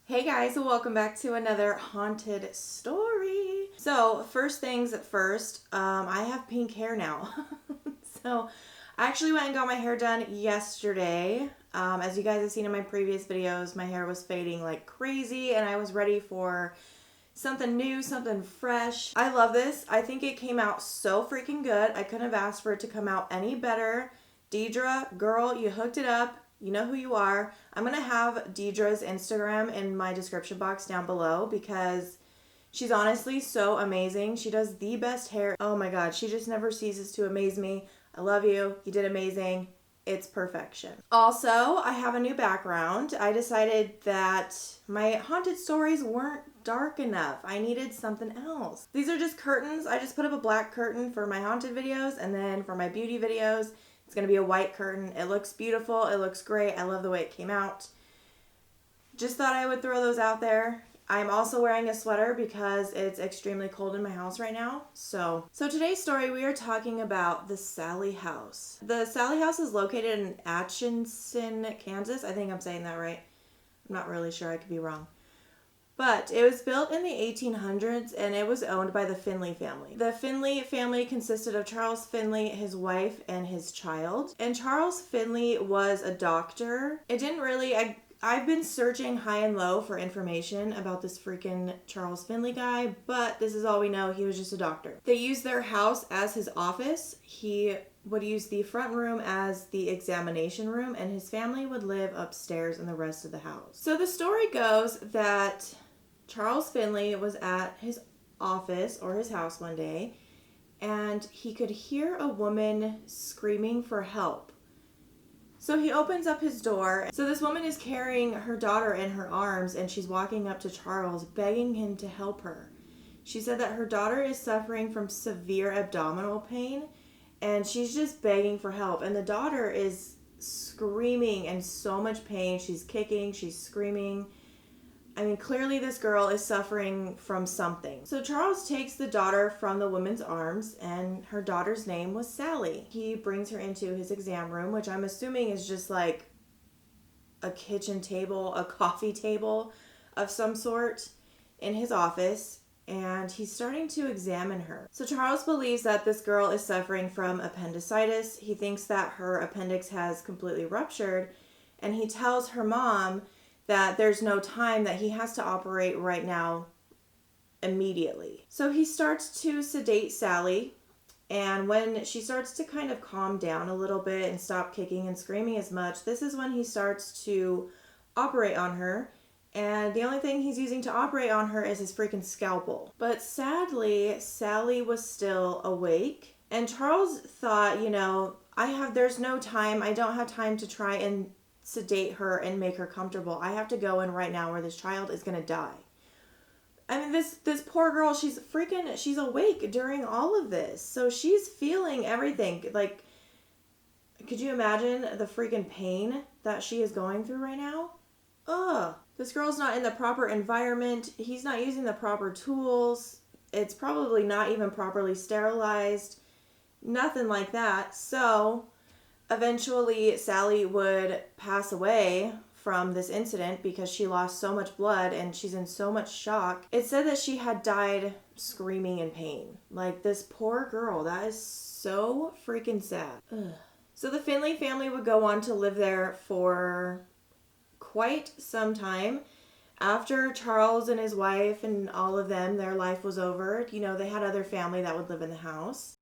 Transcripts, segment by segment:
Hey guys, welcome back to another haunted story. So first things first, I have pink hair now. So I actually went and got my hair done yesterday. As you guys have seen in my previous videos, my hair was fading like crazy and I was ready for something new, something fresh. I love this. I think it came out so freaking good. I couldn't have asked for it to come out any better. Deidre, girl, you hooked it up. You know who you are. I'm going to have Deidre's Instagram in my description box down below because she's honestly so amazing. She does the best hair. Oh my God, she just never ceases to amaze me. I love you. You did amazing. It's perfection. Also, I have a new background. I decided that my haunted stories weren't dark enough. I needed something else. These are just curtains. I just put up a black curtain for my haunted videos, and then for my beauty videos, it's going to be a white curtain. It looks beautiful. It looks great. I love the way it came out. Just thought I would throw those out there. I'm also wearing a sweater because it's extremely cold in my house right now. So today's story, we are talking about the Sallie house. The Sallie house is located in Atchison, Kansas. I think I'm saying that right. I'm not really sure. I could be wrong. But it was built in the 1800s and it was owned by the Finley family. The Finley family consisted of Charles Finley, his wife, and his child. And Charles Finley was a doctor. It didn't really... I've been searching high and low for information about this freaking Charles Finley guy, but this is all we know. He was just a doctor. They used their house as his office. He would use the front room as the examination room, and his family would live upstairs in the rest of the house. So the story goes that Charles Finley was at his office or his house one day, and he could hear a woman screaming for help. So he opens up his door. So this woman is carrying her daughter in her arms and she's walking up to Charles, begging him to help her. She said that her daughter is suffering from severe abdominal pain and she's just begging for help. And the daughter is screaming in so much pain. She's kicking, she's screaming. I mean, clearly this girl is suffering from something. So Charles takes the daughter from the woman's arms, and her daughter's name was Sallie. He brings her into his exam room, which I'm assuming is just like a kitchen table, a coffee table of some sort in his office, and he's starting to examine her. So Charles believes that this girl is suffering from appendicitis. He thinks that her appendix has completely ruptured, and he tells her mom that there's no time, that he has to operate right now immediately. So he starts to sedate Sallie, and when she starts to kind of calm down a little bit and stop kicking and screaming as much, this is when he starts to operate on her, and the only thing he's using to operate on her is his freaking scalpel. But sadly, Sallie was still awake, and Charles thought, there's no time, I don't have time to try and sedate her and make her comfortable. I have to go in right now or this child is going to die. I mean, this poor girl, she's awake during all of this. So she's feeling everything. Like, could you imagine the freaking pain that she is going through right now? Ugh. This girl's not in the proper environment. He's not using the proper tools. It's probably not even properly sterilized. Nothing like that. So eventually, Sallie would pass away from this incident because she lost so much blood and she's in so much shock. It said that she had died screaming in pain. Like, this poor girl. That is so freaking sad. Ugh. So the Finley family would go on to live there for quite some time. After Charles and his wife and all of them, their life was over. They had other family that would live in the house.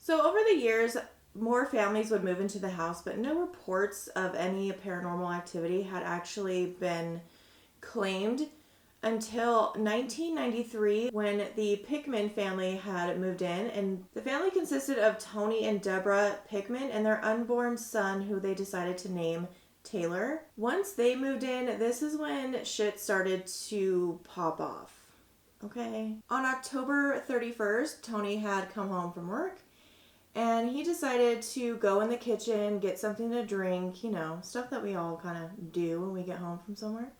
So over the years, more families would move into the house, but no reports of any paranormal activity had actually been claimed until 1993 when the Pickman family had moved in. And the family consisted of Tony and Deborah Pickman and their unborn son, who they decided to name Taylor. Once they moved in, this is when shit started to pop off. Okay. On October 31st, Tony had come home from work. And he decided to go in the kitchen, get something to drink, stuff that we all kind of do when we get home from somewhere.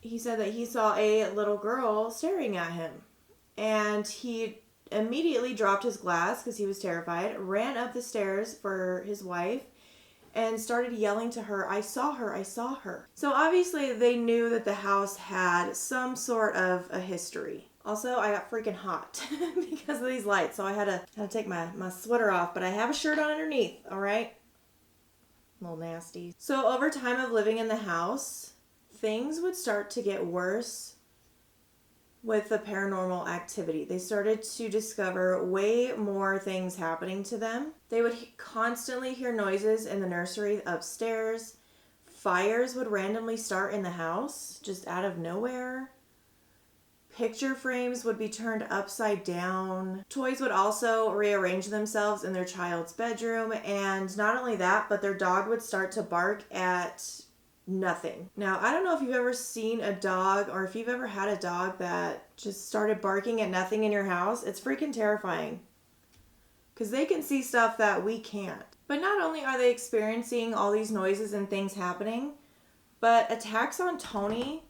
He said that he saw a little girl staring at him. And he immediately dropped his glass because he was terrified, ran up the stairs for his wife, and started yelling to her, "I saw her, I saw her." So obviously they knew that the house had some sort of a history. Also, I got freaking hot because of these lights, so I had to take my sweater off, but I have a shirt on underneath, all right? A little nasty. So over time of living in the house, things would start to get worse with the paranormal activity. They started to discover way more things happening to them. They would constantly hear noises in the nursery upstairs. Fires would randomly start in the house, just out of nowhere. Picture frames would be turned upside down. Toys would also rearrange themselves in their child's bedroom. And not only that, but their dog would start to bark at nothing. Now, I don't know if you've ever seen a dog or if you've ever had a dog that just started barking at nothing in your house. It's freaking terrifying because they can see stuff that we can't. But not only are they experiencing all these noises and things happening, but attacks on Tony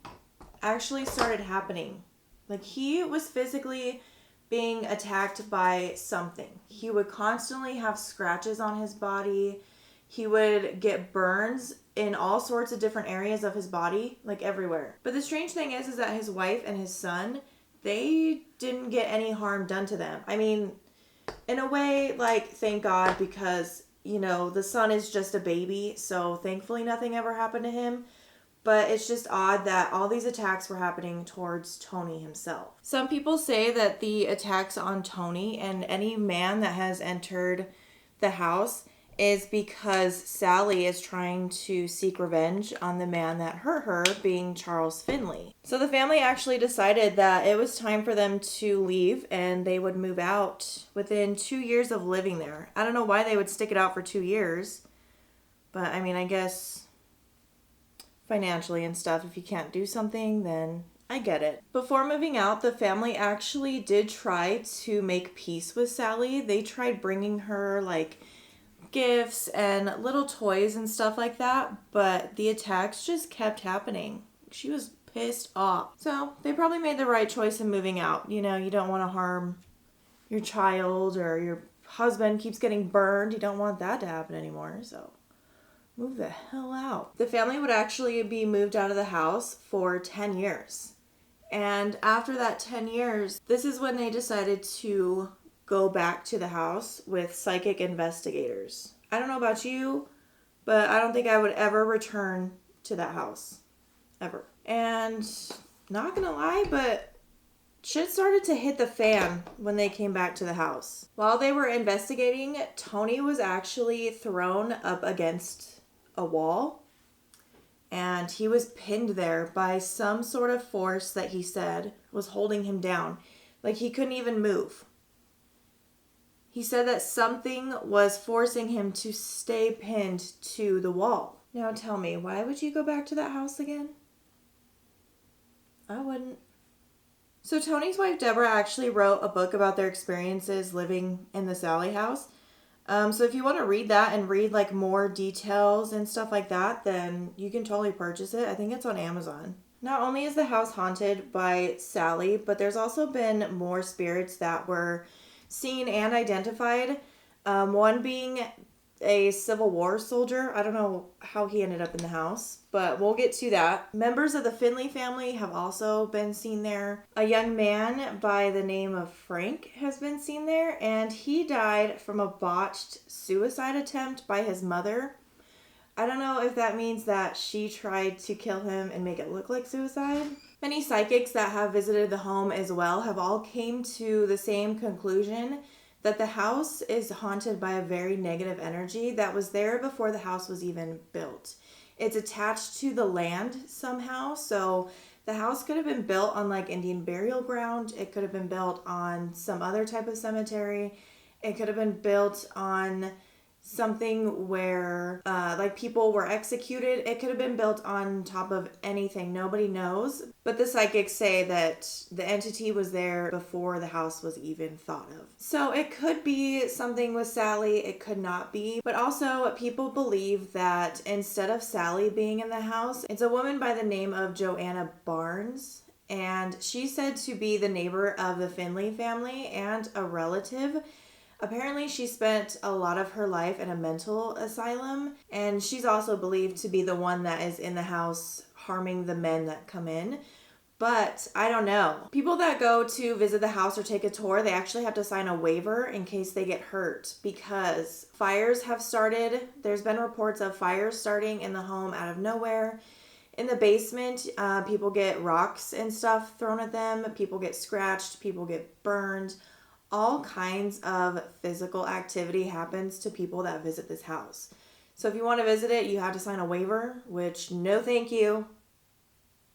actually started happening. Like, he was physically being attacked by something. He would constantly have scratches on his body. He would get burns in all sorts of different areas of his body, like everywhere. But the strange thing is that his wife and his son, they didn't get any harm done to them. I mean, in a way, like, thank God, because, you know, the son is just a baby, so thankfully nothing ever happened to him. But it's just odd that all these attacks were happening towards Tony himself. Some people say that the attacks on Tony and any man that has entered the house is because Sally is trying to seek revenge on the man that hurt her, being Charles Finley. So the family actually decided that it was time for them to leave and they would move out within 2 years of living there. I don't know why they would stick it out for 2 years, but I mean, I guess financially and stuff, if you can't do something, then I get it. Before moving out, the family actually did try to make peace with Sally. They tried bringing her like gifts and little toys and stuff like that, but the attacks just kept happening. She was pissed off. So they probably made the right choice in moving out. You know, you don't want to harm your child, or your husband keeps getting burned. You don't want that to happen anymore, so move the hell out. The family would actually be moved out of the house for 10 years. And after that 10 years, this is when they decided to go back to the house with psychic investigators. I don't know about you, but I don't think I would ever return to that house. Ever. And not gonna lie, but shit started to hit the fan when they came back to the house. While they were investigating, Tony was actually thrown up against a wall, and he was pinned there by some sort of force that he said was holding him down. Like, he couldn't even move. He said that something was forcing him to stay pinned to the wall. Now tell me, why would you go back to that house again? I wouldn't. So Tony's wife Deborah actually wrote a book about their experiences living in the Sally house. So if you want to read that and read like more details and stuff like that, then you can totally purchase it. I think it's on Amazon. Not only is the house haunted by Sally, but there's also been more spirits that were seen and identified. One being a Civil War soldier. I don't know how he ended up in the house, but we'll get to that. Members of the Finley family have also been seen there. A young man by the name of Frank has been seen there, and he died from a botched suicide attempt by his mother. I don't know if that means that she tried to kill him and make it look like suicide. Many psychics that have visited the home as well have all came to the same conclusion, that the house is haunted by a very negative energy that was there before the house was even built. It's attached to the land somehow, so the house could have been built on like Indian burial ground. It could have been built on some other type of cemetery. It could have been built on something where like people were executed. It could have been built on top of anything. Nobody knows. But the psychics say that the entity was there before the house was even thought of. So it could be something with Sally. It could not be. But also people believe that instead of Sally being in the house, it's a woman by the name of Joanna Barnes. And she's said to be the neighbor of the Finley family and a relative. Apparently, she spent a lot of her life in a mental asylum, and she's also believed to be the one that is in the house harming the men that come in. But I don't know. People that go to visit the house or take a tour, they actually have to sign a waiver in case they get hurt because fires have started. There's been reports of fires starting in the home out of nowhere. In the basement, people get rocks and stuff thrown at them. People get scratched. People get burned. All kinds of physical activity happens to people that visit this house. So if you want to visit it, you have to sign a waiver, which no thank you.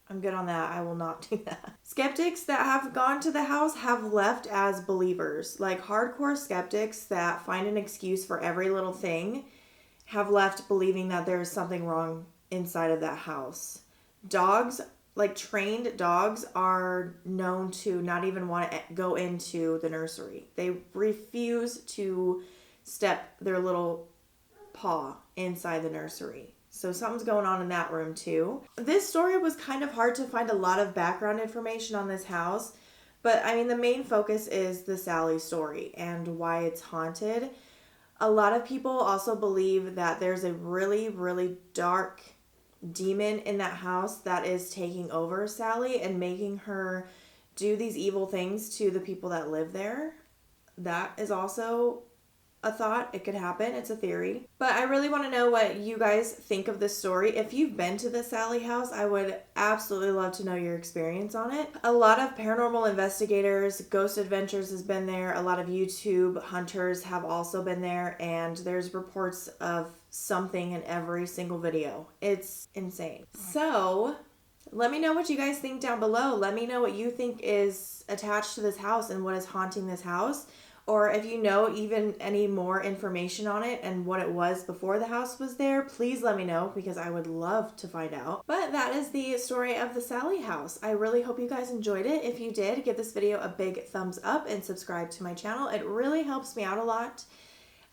I'm good on that. I will not do that. Skeptics that have gone to the house have left as believers. Like hardcore skeptics that find an excuse for every little thing have left believing that there's something wrong inside of that house. Dogs, like trained dogs, are known to not even want to go into the nursery. They refuse to step their little paw inside the nursery. So something's going on in that room too. This story was kind of hard to find a lot of background information on this house, but I mean the main focus is the SALLIE story and why it's haunted. A lot of people also believe that there's a really, really dark demon in that house that is taking over SALLIE and making her do these evil things to the people that live there. That is also a thought. It could happen. It's a theory. But I really want to know what you guys think of this story. If you've been to the SALLIE house, I would absolutely love to know your experience on it. A lot of paranormal investigators, Ghost Adventures has been there. A lot of YouTube hunters have also been there. And there's reports of something in every single video. It's insane. So let me know what you guys think down below. Let me know what you think is attached to this house and what is haunting this house. Or if you know even any more information on it and what it was before the house was there, please let me know because I would love to find out. But that is the story of the SALLIE house. I really hope you guys enjoyed it. If you did, give this video a big thumbs up and subscribe to my channel. It really helps me out a lot.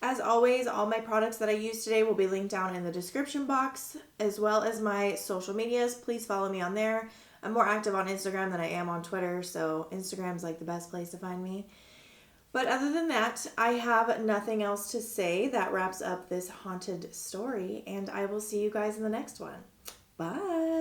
As always, all my products that I used today will be linked down in the description box, as well as my social medias. Please follow me on there. I'm more active on Instagram than I am on Twitter, so Instagram's like the best place to find me. But other than that, I have nothing else to say. That wraps up this haunted story, and I will see you guys in the next one. Bye!